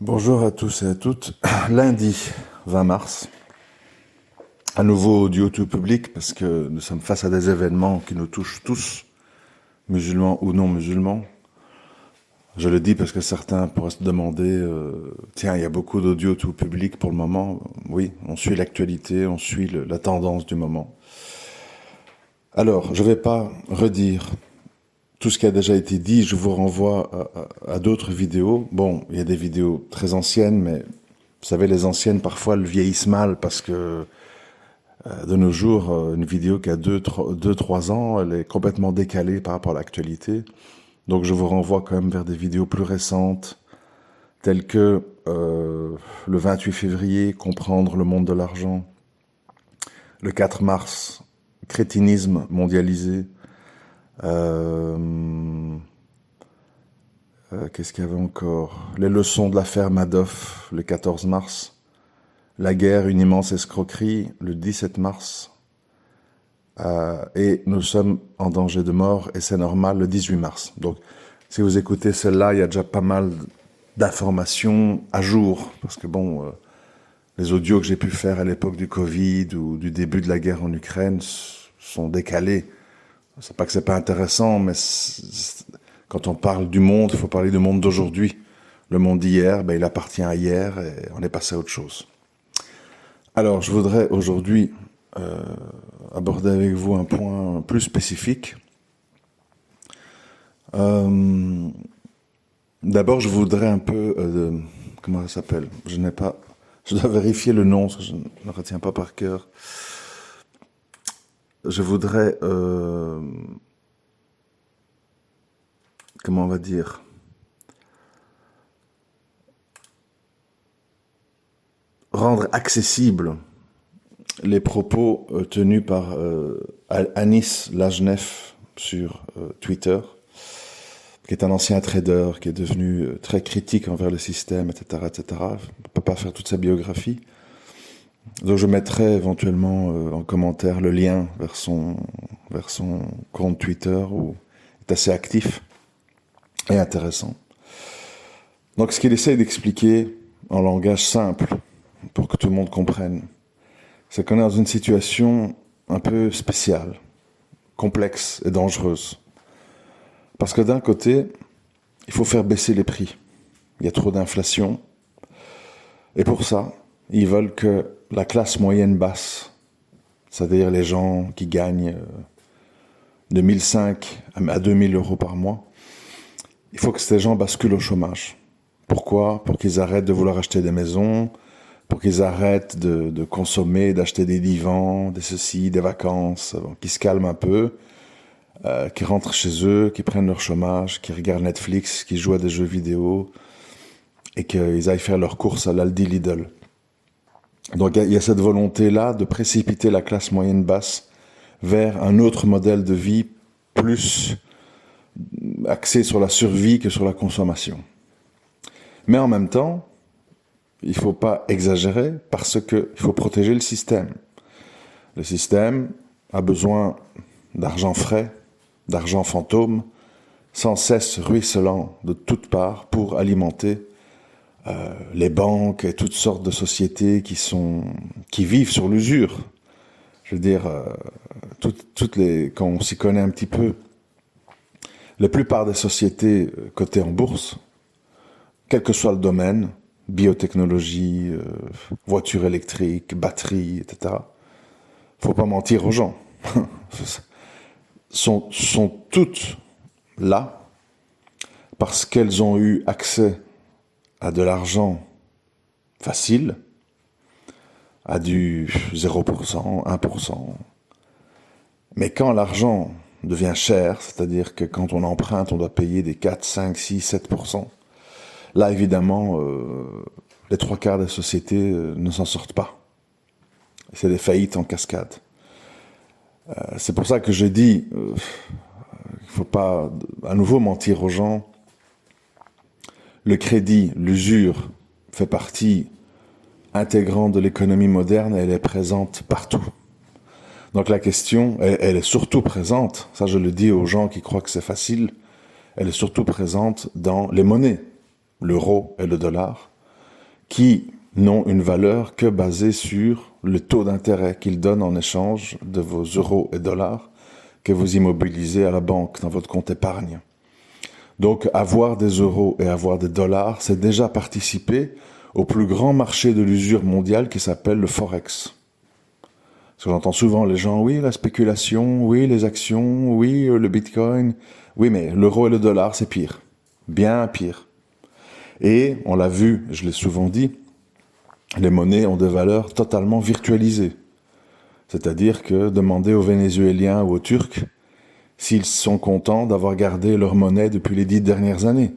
Bonjour à tous et à toutes. Lundi 20 mars, à nouveau audio tout public parce que nous sommes face à des événements qui nous touchent tous, musulmans ou non musulmans. Je le dis parce que certains pourraient se demander, tiens, il y a beaucoup d'audio tout public pour le moment. Oui, on suit l'actualité, on suit la tendance du moment. Alors, je ne vais pas redire tout ce qui a déjà été dit, je vous renvoie à d'autres vidéos. Bon, il y a des vidéos très anciennes, mais vous savez, les anciennes, parfois, elles vieillissent mal parce que de nos jours, une vidéo qui a 2-3 ans, elle est complètement décalée par rapport à l'actualité. Donc je vous renvoie quand même vers des vidéos plus récentes, telles que le 28 février, comprendre le monde de l'argent, le 4 mars, crétinisme mondialisé, qu'est-ce qu'il y avait encore? Les leçons de l'affaire Madoff, le 14 mars. La guerre, une immense escroquerie, le 17 mars. Et nous sommes en danger de mort, et c'est normal, le 18 mars. Donc, si vous écoutez celle-là, il y a déjà pas mal d'informations à jour. Parce que bon, les audios que j'ai pu faire à l'époque du Covid ou du début de la guerre en Ukraine sont décalés. C'est pas que c'est pas intéressant, mais quand on parle du monde, il faut parler du monde d'aujourd'hui. Le monde d'hier, il appartient à hier et on est passé à autre chose. Alors, je voudrais aujourd'hui aborder avec vous un point plus spécifique. D'abord, je voudrais un peu... comment ça s'appelle? Je dois vérifier le nom, parce que je ne le retiens pas par cœur. Je voudrais... comment on va dire, rendre accessibles les propos tenus par Anis Lajeunesse sur Twitter, qui est un ancien trader, qui est devenu très critique envers le système, etc., etc. Je ne peux pas faire toute sa biographie. Donc je mettrai éventuellement en commentaire le lien vers son compte Twitter, où il est assez actif et intéressant. Donc ce qu'il essaie d'expliquer en langage simple, pour que tout le monde comprenne, c'est qu'on est dans une situation un peu spéciale, complexe et dangereuse. Parce que d'un côté, il faut faire baisser les prix. Il y a trop d'inflation. Et pour ça, ils veulent que la classe moyenne basse, c'est-à-dire les gens qui gagnent de 1 500 à 2 000 euros par mois, il faut que ces gens basculent au chômage. Pourquoi? Pour qu'ils arrêtent de vouloir acheter des maisons, pour qu'ils arrêtent de consommer, d'acheter des divans, des ceci, des vacances, qu'ils se calment un peu, qu'ils rentrent chez eux, qu'ils prennent leur chômage, qu'ils regardent Netflix, qu'ils jouent à des jeux vidéo et qu'ils aillent faire leurs courses à l'Aldi Lidl. Donc il y a cette volonté-là de précipiter la classe moyenne basse vers un autre modèle de vie plus axé sur la survie que sur la consommation. Mais en même temps, il ne faut pas exagérer parce qu'il faut protéger le système. Le système a besoin d'argent frais, d'argent fantôme, sans cesse ruisselant de toutes parts pour alimenter les banques et toutes sortes de sociétés qui vivent sur l'usure. Je veux dire, quand on s'y connaît un petit peu, la plupart des sociétés cotées en bourse, quel que soit le domaine, biotechnologie, voitures électriques, batteries, etc., faut pas mentir aux gens, sont toutes là parce qu'elles ont eu accès à de l'argent facile, à du 0%, 1%. Mais quand l'argent devient cher, c'est-à-dire que quand on emprunte, on doit payer des 4, 5, 6, 7%, là, évidemment, les 3/4 des sociétés ne s'en sortent pas. C'est des faillites en cascade. C'est pour ça que je dis, il ne faut pas à nouveau mentir aux gens. Le crédit, l'usure, fait partie intégrante de l'économie moderne et elle est présente partout. Donc la question, elle est surtout présente, ça je le dis aux gens qui croient que c'est facile, elle est surtout présente dans les monnaies, l'euro et le dollar, qui n'ont une valeur que basée sur le taux d'intérêt qu'ils donnent en échange de vos euros et dollars que vous immobilisez à la banque dans votre compte épargne. Donc avoir des euros et avoir des dollars, c'est déjà participer au plus grand marché de l'usure mondiale qui s'appelle le Forex. Parce que j'entends souvent les gens, oui, la spéculation, oui, les actions, oui, le Bitcoin. Oui, mais l'euro et le dollar, c'est pire. Bien pire. Et, on l'a vu, je l'ai souvent dit, les monnaies ont des valeurs totalement virtualisées. C'est-à-dire que demandez aux Vénézuéliens ou aux Turcs s'ils sont contents d'avoir gardé leur monnaie depuis les 10 dernières années.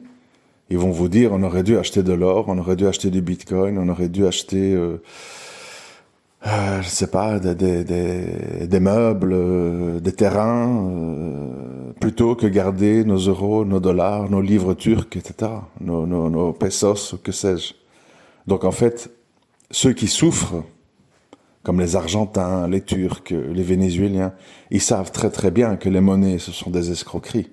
Ils vont vous dire, on aurait dû acheter de l'or, on aurait dû acheter du Bitcoin, on aurait dû acheter, je sais pas, des meubles, des terrains, plutôt que garder nos euros, nos dollars, nos livres turcs, etc., nos pesos, que sais-je. Donc en fait, ceux qui souffrent, comme les Argentins, les Turcs, les Vénézuéliens, ils savent très très bien que les monnaies, ce sont des escroqueries.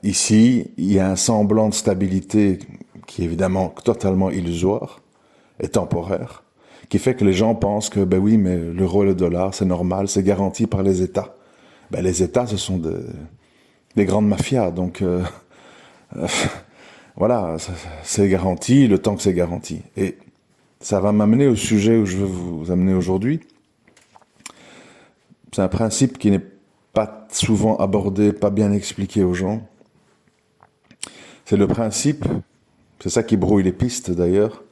Ici, il y a un semblant de stabilité qui est évidemment totalement illusoire et temporaire, qui fait que les gens pensent que, ben oui, mais l'euro et le dollar, c'est normal, c'est garanti par les États. Ben les États, ce sont des grandes mafias, donc voilà, c'est garanti le temps que c'est garanti. Et ça va m'amener au sujet où je veux vous amener aujourd'hui. C'est un principe qui n'est pas souvent abordé, pas bien expliqué aux gens. C'est le principe, c'est ça qui brouille les pistes d'ailleurs,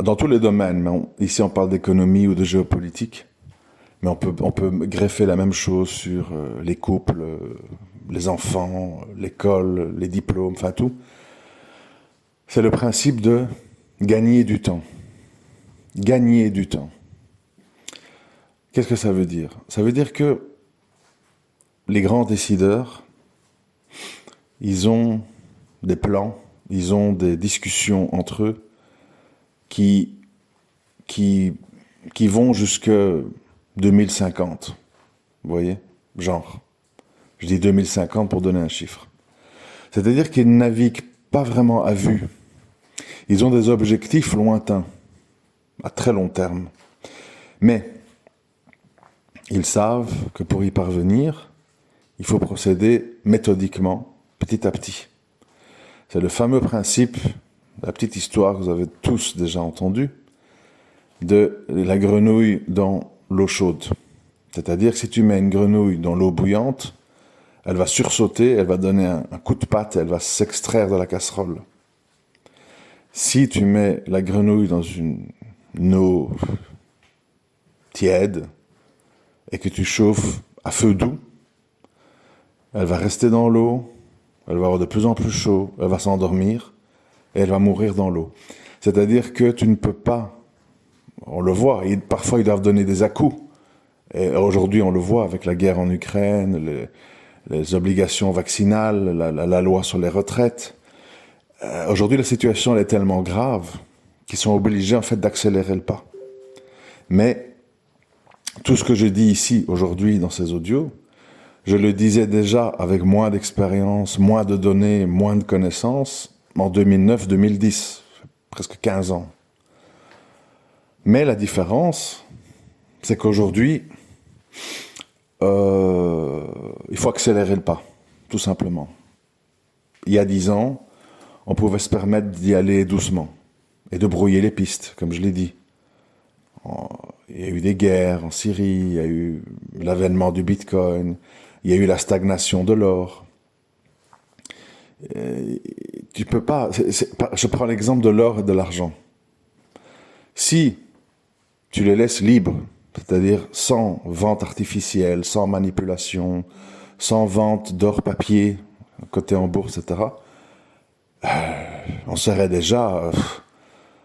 dans tous les domaines, mais ici on parle d'économie ou de géopolitique, mais on peut greffer la même chose sur les couples, les enfants, l'école, les diplômes, enfin tout. C'est le principe de gagner du temps. Gagner du temps. Qu'est-ce que ça veut dire? Ça veut dire que les grands décideurs, ils ont des plans, ils ont des discussions entre eux qui vont jusque 2050. Vous voyez? Genre. Je dis 2050 pour donner un chiffre. C'est-à-dire qu'ils ne naviguent pas vraiment à vue. Ils ont des objectifs lointains, à très long terme. Mais ils savent que pour y parvenir, il faut procéder méthodiquement, petit à petit. C'est le fameux principe, la petite histoire que vous avez tous déjà entendue, de la grenouille dans l'eau chaude. C'est-à-dire que si tu mets une grenouille dans l'eau bouillante, elle va sursauter, elle va donner un coup de patte, elle va s'extraire de la casserole. Si tu mets la grenouille dans une eau tiède et que tu chauffes à feu doux, elle va rester dans l'eau, elle va avoir de plus en plus chaud, elle va s'endormir et elle va mourir dans l'eau. C'est-à-dire que tu ne peux pas, on le voit, parfois ils doivent donner des à-coups. Et aujourd'hui on le voit avec la guerre en Ukraine, les obligations vaccinales, la loi sur les retraites. Aujourd'hui la situation elle est tellement grave qu'ils sont obligés en fait d'accélérer le pas. Mais tout ce que je dis ici aujourd'hui dans ces audios, je le disais déjà avec moins d'expérience, moins de données, moins de connaissances en 2009-2010, presque 15 ans. Mais la différence, c'est qu'aujourd'hui, il faut accélérer le pas, tout simplement. Il y a 10 ans, on pouvait se permettre d'y aller doucement et de brouiller les pistes, comme je l'ai dit. Il y a eu des guerres en Syrie, il y a eu l'avènement du Bitcoin, il y a eu la stagnation de l'or. Tu peux pas. Je prends l'exemple de l'or et de l'argent. Si tu les laisses libres, c'est-à-dire sans vente artificielle, sans manipulation, sans vente d'or papier, coté en bourse, etc., on serait déjà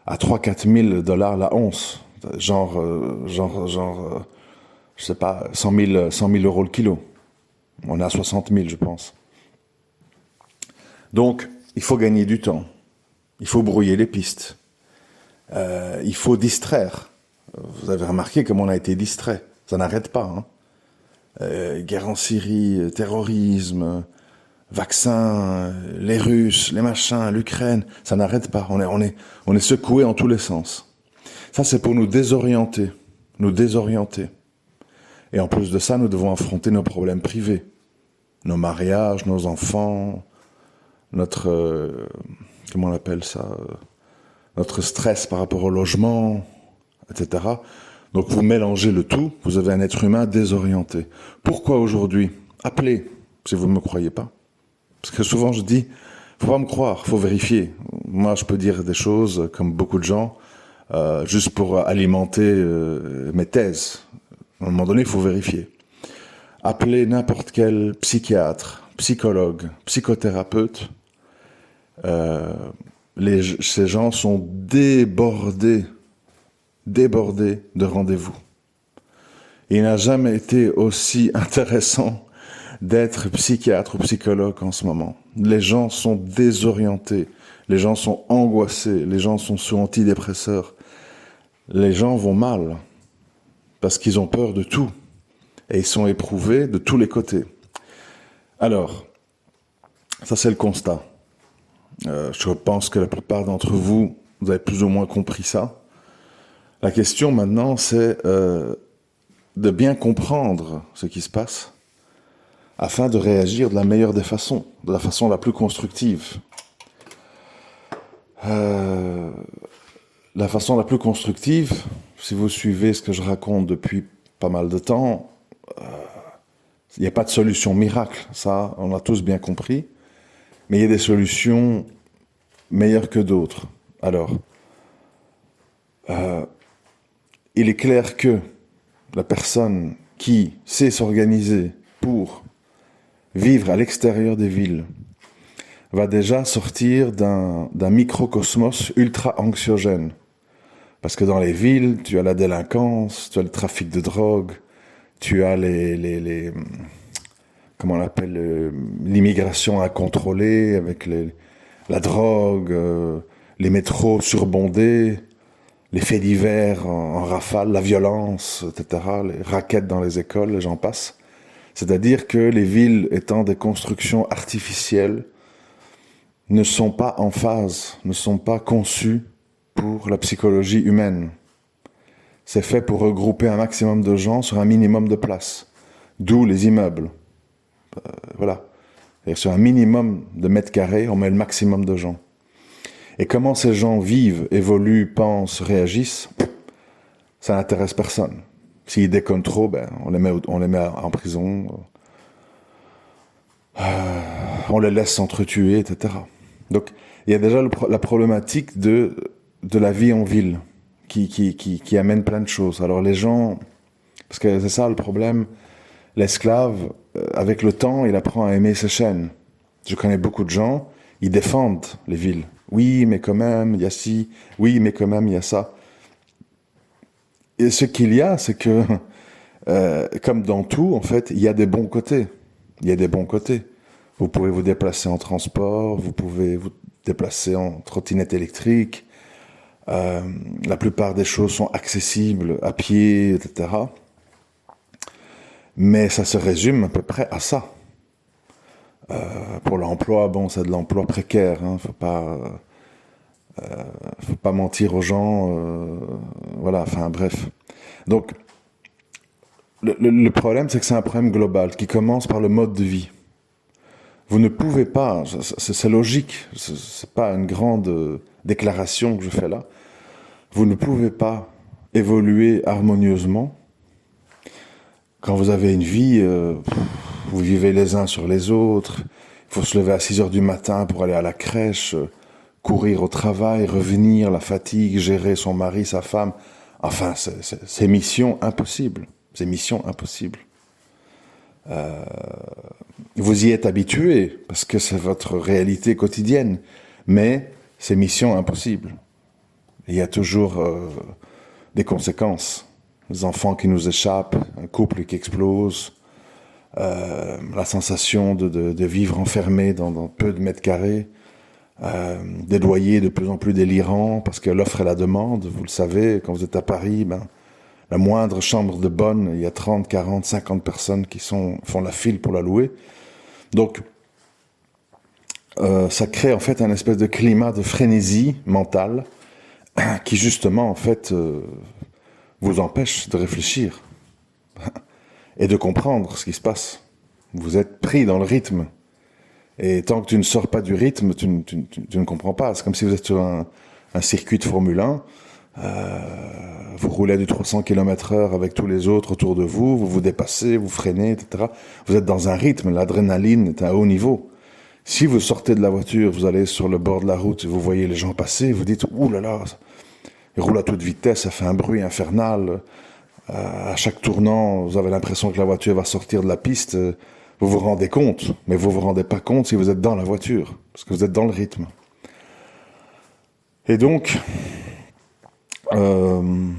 à 3-4 000 $ la once. Genre, je sais pas, 100 000 € le kilo. On est à 60 000, je pense. Donc, il faut gagner du temps. Il faut brouiller les pistes. Il faut distraire. Vous avez remarqué comment on a été distrait. Ça n'arrête pas. Guerre en Syrie, terrorisme, vaccins, les Russes, les machins, l'Ukraine, ça n'arrête pas. On est secoué en tous les sens. Ça, c'est pour nous désorienter. Nous désorienter. Et en plus de ça, nous devons affronter nos problèmes privés. Nos mariages, nos enfants, notre... comment on appelle ça, notre stress par rapport au logement, etc. Donc vous mélangez le tout, vous avez un être humain désorienté. Pourquoi aujourd'hui? Appelez, si vous ne me croyez pas. Parce que souvent je dis, faut pas me croire, faut vérifier. Moi je peux dire des choses, comme beaucoup de gens, juste pour alimenter mes thèses. À un moment donné, il faut vérifier. Appelez n'importe quel psychiatre, psychologue, psychothérapeute. Ces gens sont débordés de rendez-vous. Il n'a jamais été aussi intéressant d'être psychiatre ou psychologue en ce moment. Les gens sont désorientés, les gens sont angoissés, les gens sont sous antidépresseurs. Les gens vont mal parce qu'ils ont peur de tout et ils sont éprouvés de tous les côtés. Alors, ça c'est le constat. Je pense que la plupart d'entre vous, vous avez plus ou moins compris ça. La question maintenant, c'est de bien comprendre ce qui se passe afin de réagir de la meilleure des façons, de la façon la plus constructive. La façon la plus constructive, si vous suivez ce que je raconte depuis pas mal de temps, il n'y a pas de solution miracle, ça on a tous bien compris, mais il y a des solutions meilleures que d'autres. Alors, il est clair que la personne qui sait s'organiser pour vivre à l'extérieur des villes va déjà sortir d'un microcosmos ultra anxiogène. Parce que dans les villes, tu as la délinquance, tu as le trafic de drogue, tu as comment on appelle, l'immigration incontrôlée avec la drogue, les métros surbondés, les faits divers en rafale, la violence, etc., les raquettes dans les écoles, les gens passent. C'est-à-dire que les villes étant des constructions artificielles ne sont pas en phase, ne sont pas conçues pour la psychologie humaine. C'est fait pour regrouper un maximum de gens sur un minimum de place. D'où les immeubles. Voilà. Et sur un minimum de mètres carrés, on met le maximum de gens. Et comment ces gens vivent, évoluent, pensent, réagissent, ça n'intéresse personne. S'ils déconnent trop, on les met en prison. On les laisse s'entretuer, etc. Donc, il y a déjà la problématique de la vie en ville qui amène plein de choses. Alors les gens, parce que c'est ça le problème, l'esclave, avec le temps, il apprend à aimer ses chaînes. Je connais beaucoup de gens, ils défendent les villes. Oui, mais quand même, il y a ci. Oui, mais quand même, il y a ça. Et ce qu'il y a, c'est que, comme dans tout, en fait, il y a des bons côtés. Il y a des bons côtés. Vous pouvez vous déplacer en transport, vous pouvez vous déplacer en trottinette électrique. La plupart des choses sont accessibles à pied, etc. Mais ça se résume à peu près à ça. Pour l'emploi, c'est de l'emploi précaire. Faut pas mentir aux gens. Voilà, enfin bref. Donc, le problème, c'est que c'est un problème global qui commence par le mode de vie. Vous ne pouvez pas, c'est logique, c'est pas une grande déclaration que je fais là. Vous ne pouvez pas évoluer harmonieusement quand vous avez une vie, vous vivez les uns sur les autres, il faut se lever à 6 heures du matin pour aller à la crèche, courir au travail, revenir, la fatigue, gérer son mari, sa femme. Enfin, c'est mission impossible. C'est mission impossible. Vous y êtes habitué, parce que c'est votre réalité quotidienne, mais c'est mission impossible. Il y a toujours des conséquences. Les enfants qui nous échappent, un couple qui explose, la sensation de vivre enfermé dans peu de mètres carrés, des loyers de plus en plus délirants, parce que l'offre et la demande, vous le savez, quand vous êtes à Paris, la moindre chambre de bonne, il y a 30, 40, 50 personnes qui font la file pour la louer. Donc, ça crée en fait un espèce de climat de frénésie mentale qui justement en fait vous empêche de réfléchir et de comprendre ce qui se passe. Vous êtes pris dans le rythme. Et tant que tu ne sors pas du rythme, tu ne comprends pas. C'est comme si vous êtes sur un circuit de Formule 1. Vous roulez à du 300 km/h avec tous les autres autour de vous, vous vous dépassez, vous freinez, etc. Vous êtes dans un rythme, l'adrénaline est à haut niveau. Si vous sortez de la voiture, vous allez sur le bord de la route, vous voyez les gens passer, vous dites « Ouh là là !» Ils roulent à toute vitesse, ça fait un bruit infernal. À chaque tournant, vous avez l'impression que la voiture va sortir de la piste. Vous vous rendez compte, mais vous vous rendez pas compte si vous êtes dans la voiture, parce que vous êtes dans le rythme. Et donc, il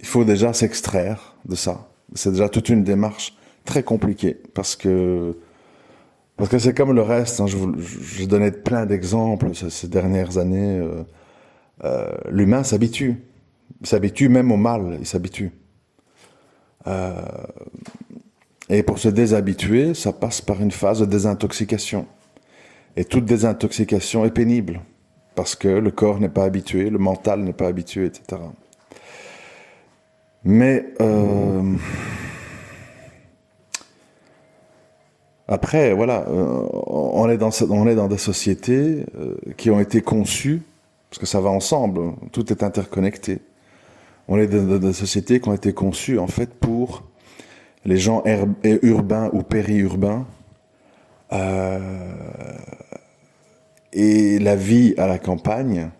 faut déjà s'extraire de ça. C'est déjà toute une démarche très compliquée, parce que c'est comme le reste. Hein, je donnais plein d'exemples ces dernières années. L'humain s'habitue. Il s'habitue même au mal, il s'habitue. Et pour se déshabituer, ça passe par une phase de désintoxication. Et toute désintoxication est pénible, parce que le corps n'est pas habitué, le mental n'est pas habitué, etc. Mais après, voilà, on est dans des sociétés qui ont été conçues, parce que ça va ensemble, tout est interconnecté. On est dans des sociétés qui ont été conçues, en fait, pour les gens urbains ou périurbains, et la vie à la campagne,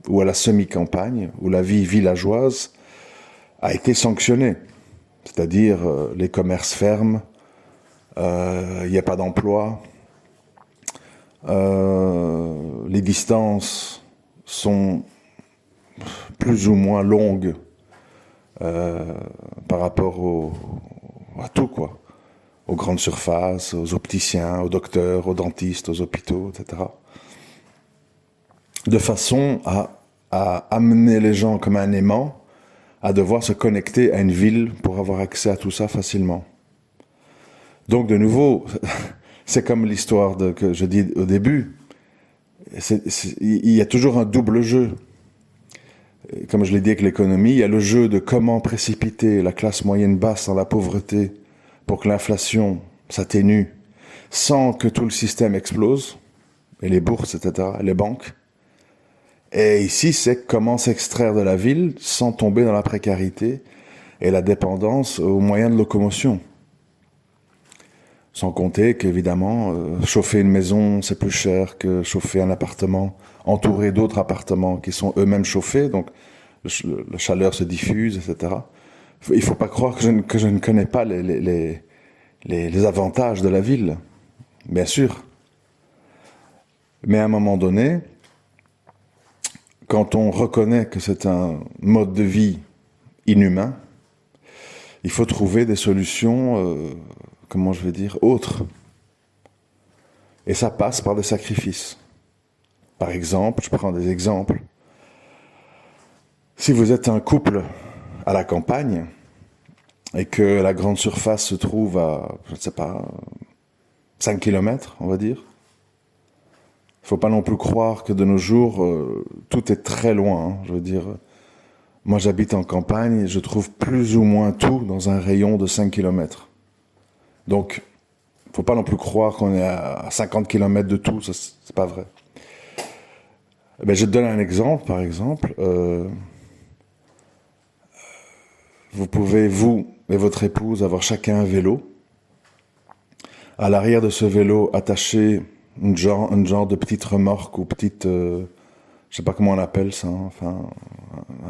ou à la semi-campagne, ou la vie villageoise, a été sanctionnée. C'est-à-dire, les commerces ferment, il n'y a pas d'emploi, les distances sont plus ou moins longues par rapport à tout, quoi. Aux grandes surfaces, aux opticiens, aux docteurs, aux dentistes, aux hôpitaux, etc. De façon à amener les gens comme un aimant à devoir se connecter à une ville pour avoir accès à tout ça facilement. Donc, de nouveau, c'est comme l'histoire que je dis au début. Il y a toujours un double jeu. Comme je l'ai dit avec l'économie, il y a le jeu de comment précipiter la classe moyenne basse dans la pauvreté pour que l'inflation s'atténue sans que tout le système explose, et les bourses, etc., les banques. Et ici, c'est comment s'extraire de la ville sans tomber dans la précarité et la dépendance aux moyens de locomotion. Sans compter qu'évidemment, chauffer une maison, c'est plus cher que chauffer un appartement entouré d'autres appartements qui sont eux-mêmes chauffés, donc la chaleur se diffuse, etc. Il ne faut pas croire que je ne connais pas les avantages de la ville, bien sûr. Mais à un moment donné, quand on reconnaît que c'est un mode de vie inhumain, il faut trouver des solutions, comment je vais dire, autres. Et ça passe par des sacrifices. Par exemple, je prends des exemples. Si vous êtes un couple à la campagne et que la grande surface se trouve à, je ne sais pas, 5 km, on va dire, il ne faut pas non plus croire que de nos jours, tout est très loin. Hein. Je veux dire, moi j'habite en campagne et je trouve plus ou moins tout dans un rayon de 5 km. Donc, il ne faut pas non plus croire qu'on est à 50 km de tout, ça, c'est pas vrai. Ben, je te donne un exemple, par exemple. Vous pouvez, vous et votre épouse, avoir chacun un vélo. À l'arrière de ce vélo, attacher une genre de petite remorque ou petite... je sais pas comment on appelle ça, hein, enfin,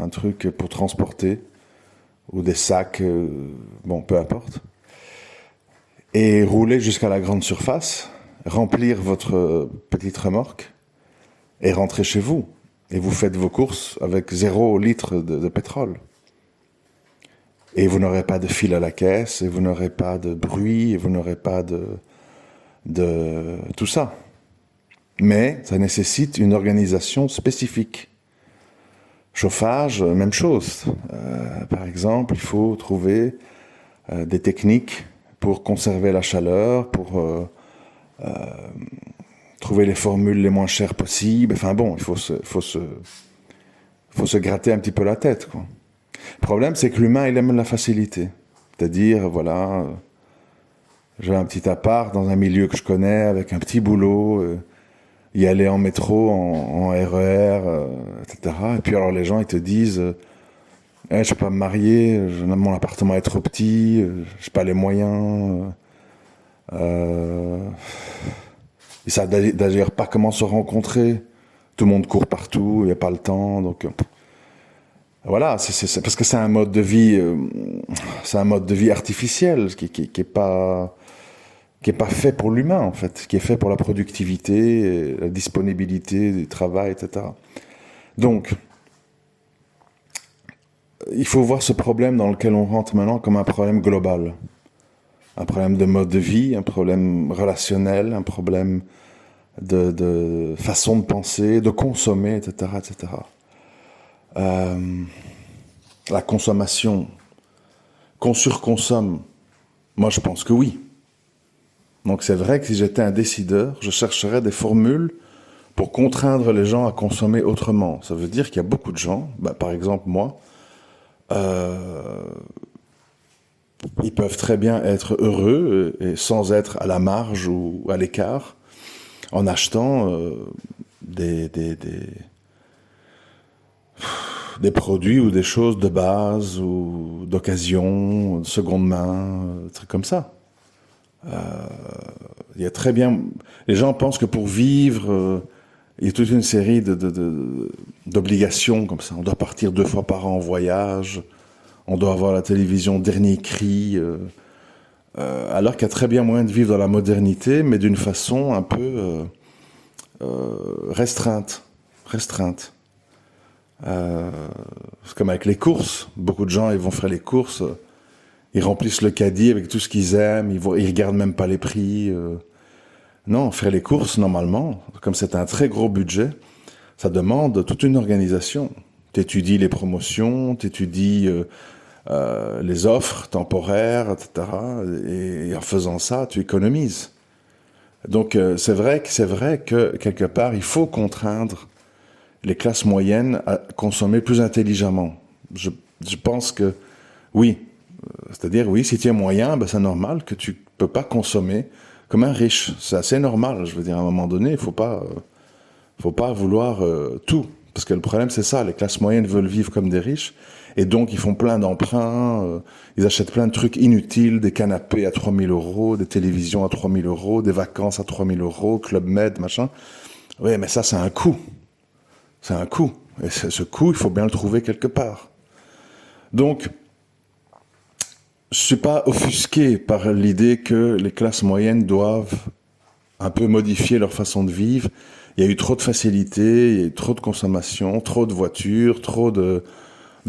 un truc pour transporter, ou des sacs, bon, peu importe. Et rouler jusqu'à la grande surface, remplir votre petite remorque, et rentrer chez vous. Et vous faites vos courses avec 0 litre de pétrole. Et vous n'aurez pas de fil à la caisse, et vous n'aurez pas de bruit, et vous n'aurez pas de tout ça. Mais ça nécessite une organisation spécifique. Chauffage, même chose. Par exemple, il faut trouver des techniques pour conserver la chaleur, pour trouver les formules les moins chères possibles. Enfin bon, il faut se gratter un petit peu la tête, quoi. Le problème, c'est que l'humain, il aime la facilité. C'est-à-dire, voilà, j'ai un petit appart dans un milieu que je connais, avec un petit boulot, y aller en métro, en RER, etc. Et puis alors les gens, ils te disent, je ne peux pas me marier, mon appartement est trop petit, je n'ai pas les moyens. Ils savent d'ailleurs pas comment se rencontrer. Tout le monde court partout, il n'y a pas le temps, donc... Voilà, c'est parce que c'est un mode de vie, artificiel qui est pas fait pour l'humain en fait, qui est fait pour la productivité, la disponibilité du travail, etc. Donc, il faut voir ce problème dans lequel on rentre maintenant comme un problème global, un problème de mode de vie, un problème relationnel, un problème de façon de penser, de consommer, etc., etc. La consommation, qu'on surconsomme, moi je pense que oui. Donc c'est vrai que si j'étais un décideur, je chercherais des formules pour contraindre les gens à consommer autrement. Ça veut dire qu'il y a beaucoup de gens, par exemple moi, ils peuvent très bien être heureux et sans être à la marge ou à l'écart en achetant des produits ou des choses de base ou d'occasion, de seconde main, des trucs comme ça. Il y a très bien... Les gens pensent que pour vivre, il y a toute une série d'obligations comme ça. On doit partir 2 fois par an en voyage, on doit avoir la télévision dernier cri, alors qu'il y a très bien moyen de vivre dans la modernité, mais d'une façon un peu restreinte. C'est comme avec les courses. Beaucoup de gens, ils vont faire les courses, ils remplissent le caddie avec tout ce qu'ils aiment, ils regardent même pas les prix. Non, faire les courses, normalement, comme c'est un très gros budget, ça demande toute une organisation. T'étudies les promotions, t'étudies les offres temporaires, etc. Et en faisant ça, tu économises. Donc c'est vrai que quelque part, il faut contraindre les classes moyennes à consommer plus intelligemment. Je pense que oui. C'est-à-dire, oui, si tu es moyen, c'est normal que tu peux pas consommer comme un riche. C'est assez normal. Je veux dire, à un moment donné, il faut pas vouloir tout. Parce que le problème, c'est ça. Les classes moyennes veulent vivre comme des riches. Et donc, ils font plein d'emprunts. Ils achètent plein de trucs inutiles. Des canapés à 3 000 €, des télévisions à 3 000 €, des vacances à 3 000 €, Club Med, machin. Oui, mais ça, c'est un coût. C'est un coût. Et ce coût, il faut bien le trouver quelque part. Donc, je suis pas offusqué par l'idée que les classes moyennes doivent un peu modifier leur façon de vivre. Il y a eu trop de facilité, il y a eu trop de consommation, trop de voitures, trop de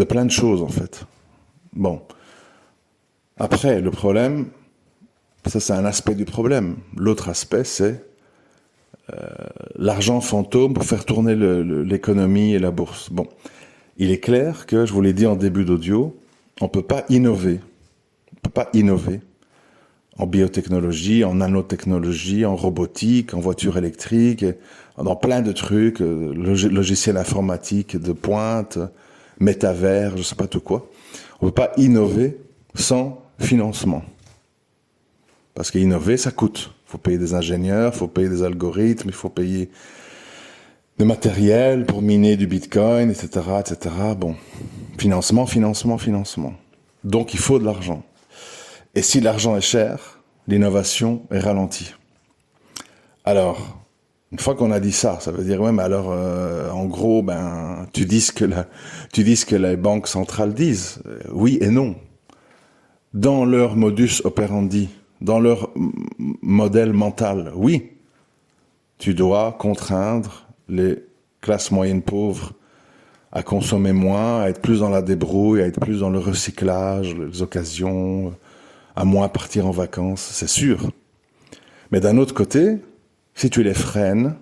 plein de choses, en fait. Bon. Après, le problème, ça c'est un aspect du problème. L'autre aspect, c'est l'argent fantôme pour faire tourner l'économie et la bourse. Bon. Il est clair que, je vous l'ai dit en début d'audio, on peut pas innover. On peut pas innover en biotechnologie, en nanotechnologie, en robotique, en voiture électrique, dans plein de trucs, logiciels informatiques de pointe, métavers, je sais pas tout quoi. On peut pas innover sans financement. Parce qu'innover, ça coûte. Il faut payer des ingénieurs, il faut payer des algorithmes, il faut payer de matériel pour miner du bitcoin, etc., etc. Bon, financement. Donc il faut de l'argent. Et si l'argent est cher, l'innovation est ralentie. Alors, une fois qu'on a dit ça, ça veut dire, ouais, mais alors, en gros, tu dis ce que les banques centrales disent. Oui et non. Dans leur modus operandi, dans leur modèle mental, oui, tu dois contraindre les classes moyennes pauvres à consommer moins, à être plus dans la débrouille, à être plus dans le recyclage, les occasions, à moins partir en vacances, c'est sûr. Mais d'un autre côté, si tu les freines,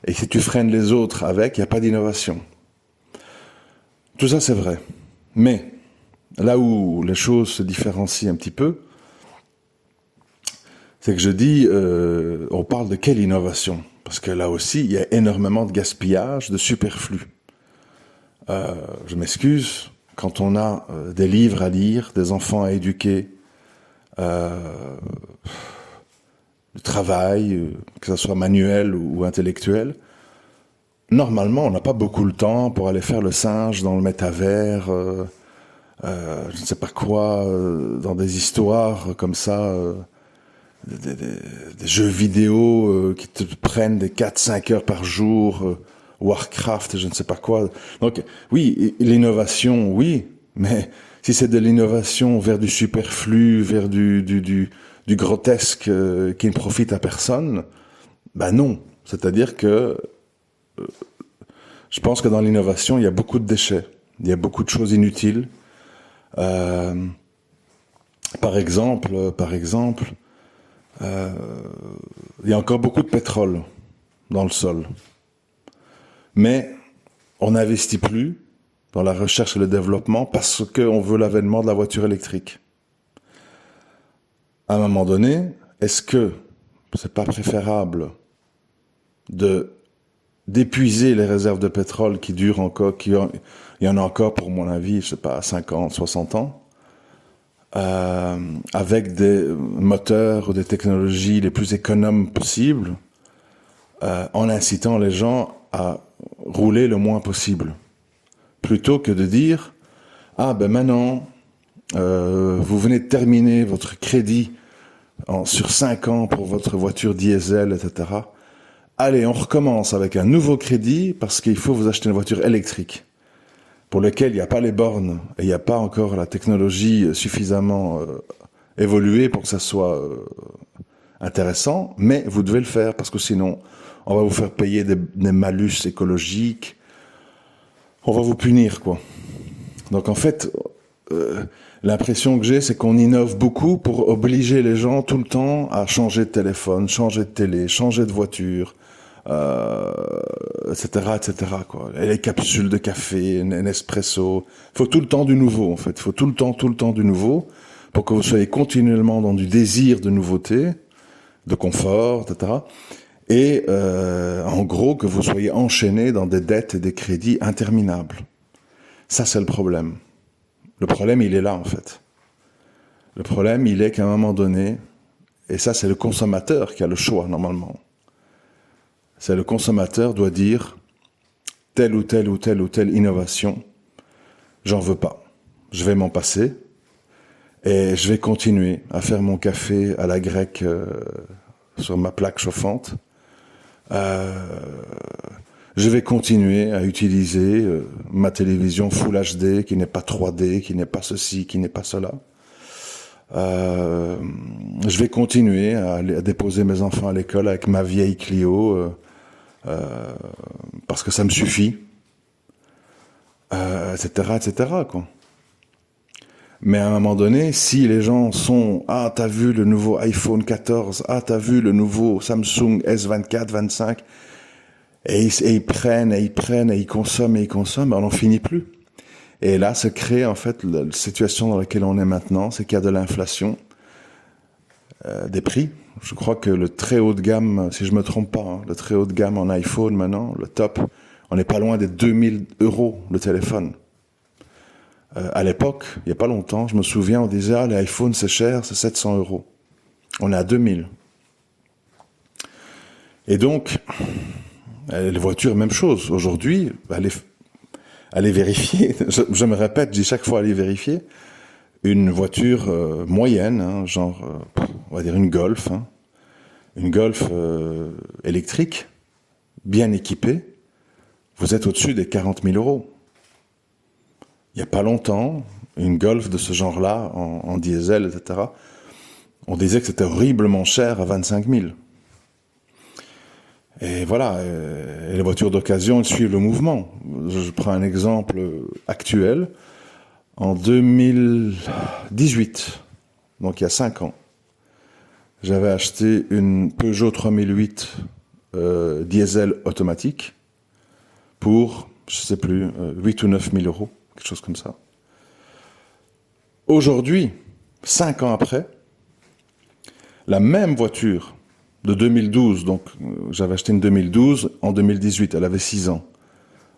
et si tu freines les autres avec, il n'y a pas d'innovation. Tout ça, c'est vrai. Mais là où les choses se différencient un petit peu, c'est que je dis, on parle de quelle innovation? Parce que là aussi, il y a énormément de gaspillage, de superflu. Je m'excuse, quand on a des livres à lire, des enfants à éduquer, du travail, que ce soit manuel ou intellectuel, normalement, on n'a pas beaucoup le temps pour aller faire le singe dans le métavers, je ne sais pas quoi, dans des histoires comme ça, des jeux vidéo qui te prennent des 4-5 heures par jour, Warcraft, je ne sais pas quoi. Donc oui, l'innovation, oui, mais si c'est de l'innovation vers du superflu, vers du grotesque qui ne profite à personne, ben non. C'est-à-dire que je pense que dans l'innovation, il y a beaucoup de déchets, il y a beaucoup de choses inutiles. Par exemple, il y a encore beaucoup de pétrole dans le sol. Mais on n'investit plus dans la recherche et le développement parce qu'on veut l'avènement de la voiture électrique. À un moment donné, est-ce que c'est pas préférable d'épuiser les réserves de pétrole qui durent encore, il y en a encore pour mon avis, je sais pas, 50, 60 ans, avec des moteurs ou des technologies les plus économes possibles, en incitant les gens à rouler le moins possible. Plutôt que de dire, ah ben maintenant, vous venez de terminer votre crédit sur 5 ans pour votre voiture diesel, etc. Allez, on recommence avec un nouveau crédit parce qu'il faut vous acheter une voiture électrique pour lequel il n'y a pas les bornes et il n'y a pas encore la technologie suffisamment évoluée pour que ça soit intéressant, mais vous devez le faire parce que sinon, on va vous faire payer des malus écologiques, on va vous punir, quoi. Donc en fait, l'impression que j'ai, c'est qu'on innove beaucoup pour obliger les gens tout le temps à changer de téléphone, changer de télé, changer de voiture, etc., etc., quoi. Et les capsules de café, Nespresso. Il faut tout le temps du nouveau, en fait. Il faut tout le temps du nouveau pour que vous soyez continuellement dans du désir de nouveauté, de confort, etc. Et en gros, que vous soyez enchaîné dans des dettes et des crédits interminables. Ça, c'est le problème. Le problème, il est là, en fait. Le problème, il est qu'à un moment donné, et ça, c'est le consommateur qui a le choix, normalement. C'est le consommateur doit dire telle ou telle ou telle ou telle innovation, j'en veux pas. Je vais m'en passer et je vais continuer à faire mon café à la grecque sur ma plaque chauffante. Je vais continuer à utiliser ma télévision Full HD qui n'est pas 3D, qui n'est pas ceci, qui n'est pas cela. Je vais continuer à déposer mes enfants à l'école avec ma vieille Clio parce que ça me suffit, etc., etc., quoi. Mais à un moment donné, si les gens sont « Ah, t'as vu le nouveau iPhone 14 »« Ah, t'as vu le nouveau Samsung S24, 25 » et ils prennent, et ils consomment, on n'en finit plus. Et là se crée en fait la situation dans laquelle on est maintenant, c'est qu'il y a de l'inflation des prix. Je crois que le très haut de gamme, si je me trompe pas, hein, le très haut de gamme en iPhone maintenant, le top, on n'est pas loin des 2000 € le téléphone. À l'époque, il n'y a pas longtemps, je me souviens, on disait « Ah, l'iPhone c'est cher, c'est 700 €. » On est à 2000. Et donc, les voitures, même chose. Aujourd'hui, allez vérifier, je me répète, je dis chaque fois allez vérifier, une voiture moyenne, hein, genre, on va dire une Golf, hein, une Golf électrique, bien équipée, vous êtes au-dessus des 40 000 €. Il n'y a pas longtemps, une Golf de ce genre-là, en diesel, etc., on disait que c'était horriblement cher à 25 000. Et voilà, et les voitures d'occasion, elles suivent le mouvement. Je prends un exemple actuel. En 2018, donc il y a 5 ans, j'avais acheté une Peugeot 3008 diesel automatique pour, je ne sais plus, 8 ou 9 000 €, quelque chose comme ça. Aujourd'hui, 5 ans après, La même voiture de 2012, donc j'avais acheté une 2012 en 2018, elle avait 6 ans.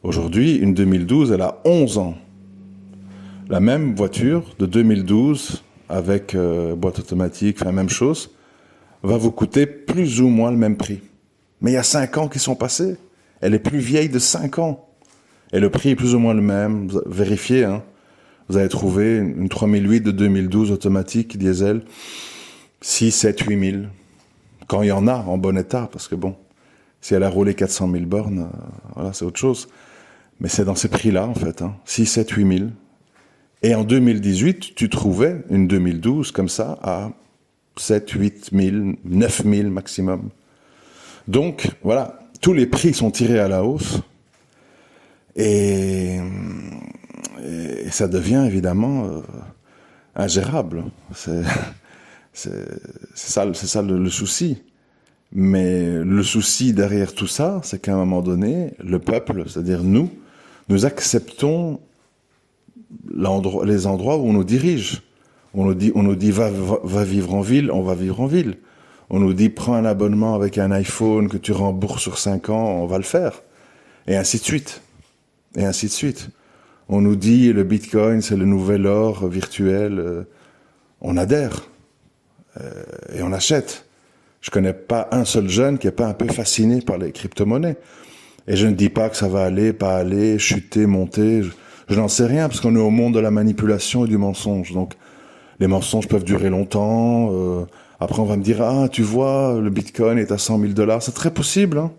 Aujourd'hui, une 2012, elle a 11 ans. La même voiture de 2012, avec boîte automatique, enfin même chose, va vous coûter plus ou moins le même prix. Mais il y a 5 ans qui sont passés. Elle est plus vieille de 5 ans. Et le prix est plus ou moins le même. Vérifiez, hein. Vous allez trouver une 3008 de 2012 automatique, diesel, 6, 7, 8 000. Quand il y en a, en bon état, parce que bon, si elle a roulé 400 000 bornes, voilà, c'est autre chose. Mais c'est dans ces prix-là, en fait, hein. 6, 7, 8 000. Et en 2018, tu trouvais une 2012 comme ça à 7, 8 000, 9 000 maximum. Donc, voilà, tous les prix sont tirés à la hausse. Et ça devient évidemment ingérable. C'est ça le souci. Mais le souci derrière tout ça, c'est qu'à un moment donné, le peuple, c'est-à-dire nous acceptons les endroits où on nous dirige. On nous dit va vivre en ville, on va vivre en ville. On nous dit prends un abonnement avec un iPhone que tu rembourses sur 5 ans, on va le faire. Et ainsi de suite. Et ainsi de suite. On nous dit le Bitcoin, c'est le nouvel or virtuel. On adhère. Et on achète. Je connais pas un seul jeune qui n'est pas un peu fasciné par les crypto-monnaies. Et je ne dis pas que ça va aller, pas aller, chuter, monter. Je n'en sais rien, parce qu'on est au monde de la manipulation et du mensonge. Donc, les mensonges peuvent durer longtemps. Après, on va me dire, ah, tu vois, le Bitcoin est à 100 000 $. C'est très possible, hein.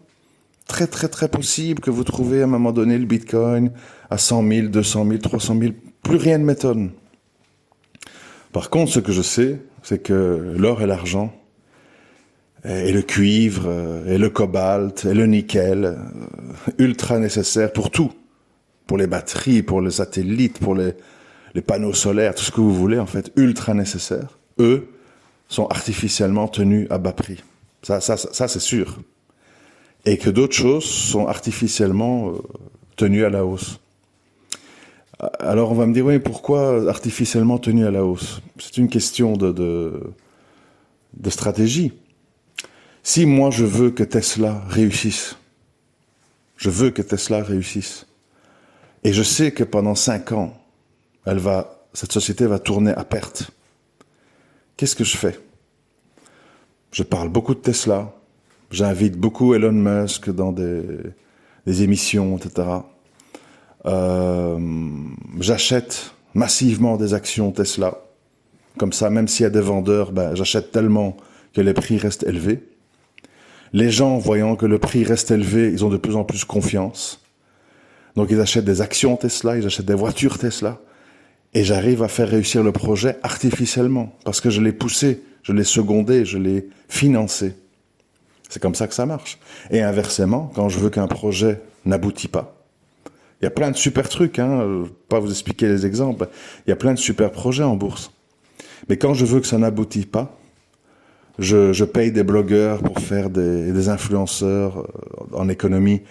Très, très, très possible que vous trouvez à un moment donné le Bitcoin à 100 000, 200 000, 300 000. Plus rien ne m'étonne. Par contre, ce que je sais, c'est que l'or et l'argent, et le cuivre, et le cobalt, et le nickel, ultra nécessaires pour tout. Pour les batteries, pour les satellites, pour les panneaux solaires, tout ce que vous voulez, en fait, ultra nécessaires. Eux sont artificiellement tenus à bas prix. Ça c'est sûr. Et que d'autres choses sont artificiellement tenues à la hausse. Alors on va me dire, oui, pourquoi artificiellement tenues à la hausse? C'est une question de stratégie. Si moi je veux que Tesla réussisse, et je sais que pendant 5 ans, cette société va tourner à perte, qu'est-ce que je fais? Je parle beaucoup de Tesla, j'invite beaucoup Elon Musk dans des émissions, etc. J'achète massivement des actions Tesla. Comme ça, même s'il y a des vendeurs, j'achète tellement que les prix restent élevés. Les gens, voyant que le prix reste élevé, ils ont de plus en plus confiance. Donc ils achètent des actions Tesla, ils achètent des voitures Tesla. Et j'arrive à faire réussir le projet artificiellement. Parce que je l'ai poussé, je l'ai secondé, je l'ai financé. C'est comme ça que ça marche. Et inversement, quand je veux qu'un projet n'aboutit pas, il y a plein de super trucs, hein, je ne vais pas vous expliquer les exemples, il y a plein de super projets en bourse. Mais quand je veux que ça n'aboutit pas, je paye des blogueurs pour faire des influenceurs en économie,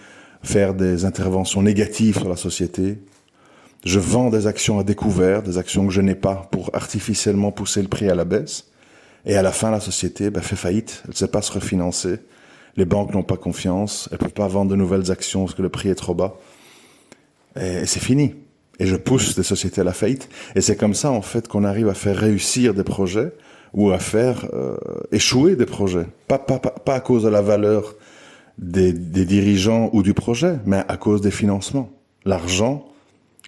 faire des interventions négatives sur la société. Je vends des actions à découvert, des actions que je n'ai pas, pour artificiellement pousser le prix à la baisse. Et à la fin, la société fait faillite, elle ne sait pas se refinancer. Les banques n'ont pas confiance, elles ne peuvent pas vendre de nouvelles actions parce que le prix est trop bas. Et c'est fini. Et je pousse des sociétés à la faillite. Et c'est comme ça, en fait, qu'on arrive à faire réussir des projets ou à faire échouer des projets. Pas à cause de la valeur des dirigeants ou du projet, mais à cause des financements. L'argent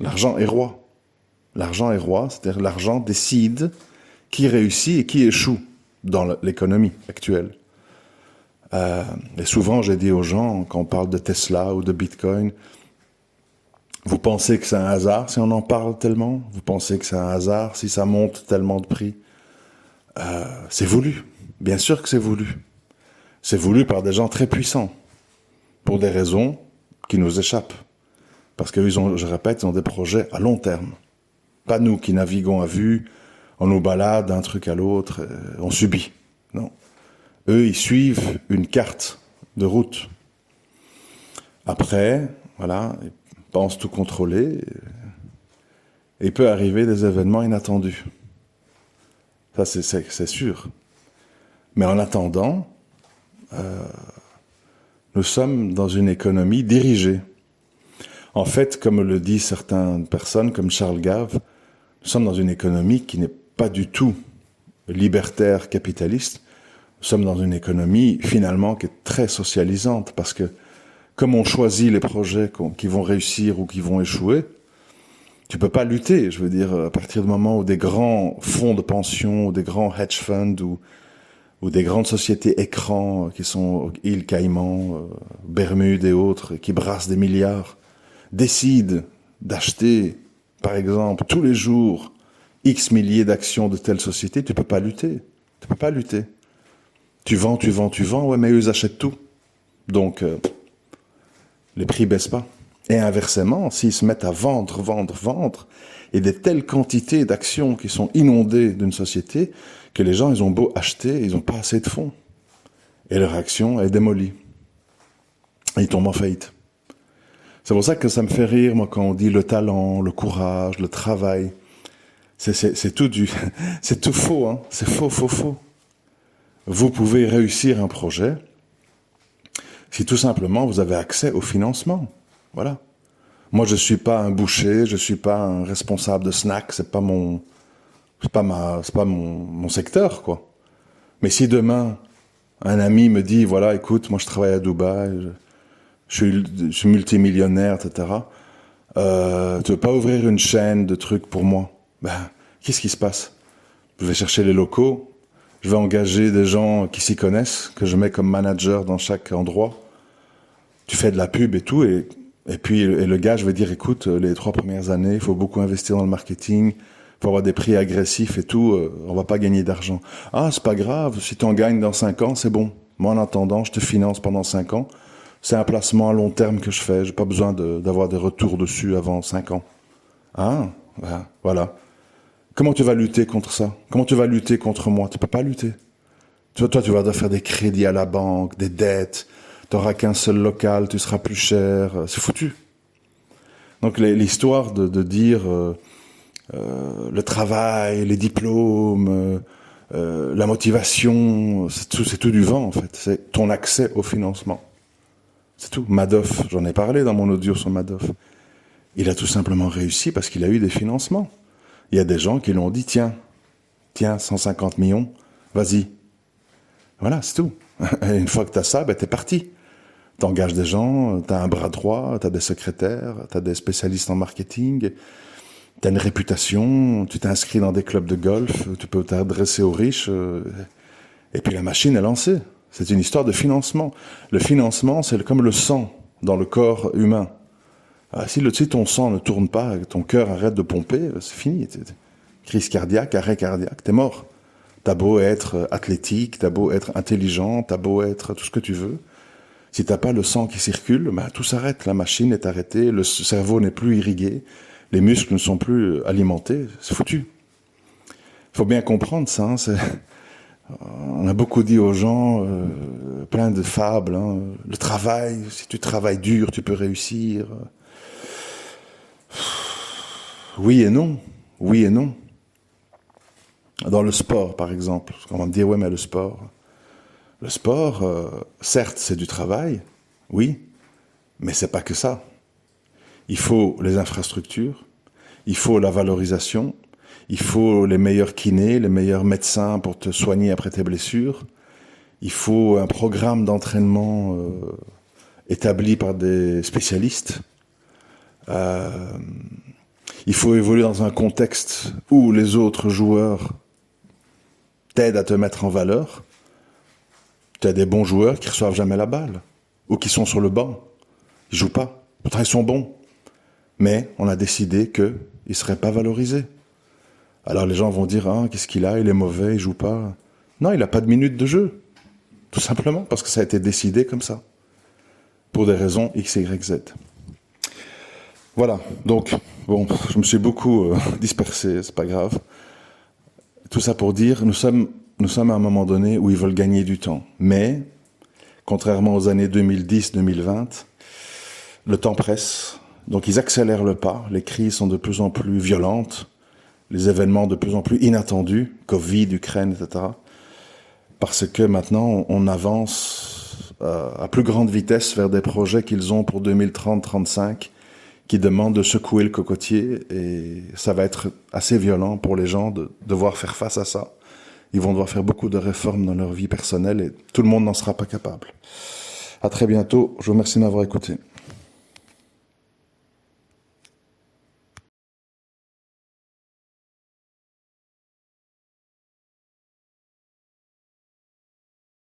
est roi. L'argent est roi, c'est-à-dire l'argent décide qui réussit et qui échoue dans l'économie actuelle. Et souvent, j'ai dit aux gens, quand on parle de Tesla ou de Bitcoin, vous pensez que c'est un hasard si on en parle tellement? Vous pensez que c'est un hasard si ça monte tellement de prix? C'est voulu. Bien sûr que c'est voulu. C'est voulu par des gens très puissants, pour des raisons qui nous échappent. Parce que, je répète, ils ont des projets à long terme. Pas nous qui naviguons à vue, on nous balade d'un truc à l'autre, on subit. Non. Eux, ils suivent une carte de route. Après, voilà, ils pensent tout contrôler, et il peut arriver des événements inattendus. Ça, c'est sûr. Mais en attendant, nous sommes dans une économie dirigée. En fait, comme le disent certaines personnes, comme Charles Gave, nous sommes dans une économie qui n'est pas du tout libertaire, capitaliste. Nous sommes dans une économie, finalement, qui est très socialisante, parce que comme on choisit les projets qui vont réussir ou qui vont échouer, tu peux pas lutter. Je veux dire, à partir du moment où des grands fonds de pension, ou des grands hedge funds, ou des grandes sociétés écrans qui sont îles Caïmans, Bermudes et autres, qui brassent des milliards, décident d'acheter, par exemple, tous les jours, X milliers d'actions de telle société, tu peux pas lutter. Tu peux pas lutter. Tu vends, ouais, mais eux, ils achètent tout. Donc, les prix baissent pas. Et inversement, s'ils se mettent à vendre, et des telles quantités d'actions qui sont inondées d'une société, que les gens, ils ont beau acheter, ils n'ont pas assez de fonds. Et leur action est démolie. Et ils tombent en faillite. C'est pour ça que ça me fait rire, moi, quand on dit le talent, le courage, le travail. C'est tout c'est tout faux, hein. C'est faux. Vous pouvez réussir un projet si tout simplement vous avez accès au financement. Voilà. Moi, je suis pas un boucher, je suis pas un responsable de snack, c'est pas mon secteur, quoi. Mais si demain, un ami me dit, voilà, écoute, moi je travaille à Dubaï, je suis multimillionnaire, etc. Tu veux pas ouvrir une chaîne de trucs pour moi? Ben, qu'est-ce qui se passe? Je vais chercher les locaux, je vais engager des gens qui s'y connaissent, que je mets comme manager dans chaque endroit. Tu fais de la pub et tout, et puis le gars, je vais dire, écoute, les 3 premières années, il faut beaucoup investir dans le marketing, il faut avoir des prix agressifs et tout, on va pas gagner d'argent. Ah, c'est pas grave, si tu en gagnes dans 5 ans, c'est bon. Moi, en attendant, je te finance pendant 5 ans. C'est un placement à long terme que je fais, j'ai pas besoin d'avoir des retours dessus avant 5 ans. Ah, voilà. Comment tu vas lutter contre ça? Comment tu vas lutter contre moi? Tu peux pas lutter. Toi, tu vas devoir faire des crédits à la banque, des dettes, tu n'auras qu'un seul local, tu seras plus cher, c'est foutu. Donc l'histoire de dire le travail, les diplômes, la motivation, c'est tout du vent en fait. C'est ton accès au financement. C'est tout. Madoff, j'en ai parlé dans mon audio sur Madoff. Il a tout simplement réussi parce qu'il a eu des financements. Il y a des gens qui lui ont dit, tiens, 150 millions, vas-y. Voilà, c'est tout. Et une fois que tu as ça, t'es parti. T'engages des gens, t'as un bras droit, t'as des secrétaires, t'as des spécialistes en marketing, t'as une réputation, tu t'inscris dans des clubs de golf, tu peux t'adresser aux riches, et puis la machine est lancée. C'est une histoire de financement. Le financement, c'est comme le sang dans le corps humain. Si ton sang ne tourne pas, ton cœur arrête de pomper, c'est fini. Crise cardiaque, arrêt cardiaque, t'es mort. T'as beau être athlétique, t'as beau être intelligent, t'as beau être tout ce que tu veux. Si t'as pas le sang qui circule, tout s'arrête. La machine est arrêtée, le cerveau n'est plus irrigué, les muscles ne sont plus alimentés, c'est foutu. Il faut bien comprendre ça. Hein, on a beaucoup dit aux gens, plein de fables, hein, le travail, si tu travailles dur, tu peux réussir. Oui et non. Dans le sport, par exemple, on va me dire, ouais, mais le sport, certes, c'est du travail, oui, mais c'est pas que ça. Il faut les infrastructures, il faut la valorisation, il faut les meilleurs kinés, les meilleurs médecins pour te soigner après tes blessures, il faut un programme d'entraînement établi par des spécialistes. Il faut évoluer dans un contexte où les autres joueurs t'aident à te mettre en valeur. Tu as des bons joueurs qui reçoivent jamais la balle, ou qui sont sur le banc. Ils jouent pas. Pourtant, ils sont bons. Mais on a décidé qu'ils ne seraient pas valorisés. Alors les gens vont dire, qu'est-ce qu'il a? Il est mauvais, il joue pas. Non, il n'a pas de minutes de jeu. Tout simplement parce que ça a été décidé comme ça. Pour des raisons X, Y, Z. Voilà. Donc, bon, je me suis beaucoup dispersé, c'est pas grave. Tout ça pour dire, nous sommes à un moment donné où ils veulent gagner du temps. Mais, contrairement aux années 2010-2020, le temps presse. Donc ils accélèrent le pas. Les crises sont de plus en plus violentes. Les événements de plus en plus inattendus. Covid, Ukraine, etc. parce que maintenant, on avance à plus grande vitesse vers des projets qu'ils ont pour 2030-35, qui demandent de secouer le cocotier, et ça va être assez violent pour les gens de devoir faire face à ça. Ils vont devoir faire beaucoup de réformes dans leur vie personnelle et tout le monde n'en sera pas capable. À très bientôt. Je vous remercie de m'avoir écouté.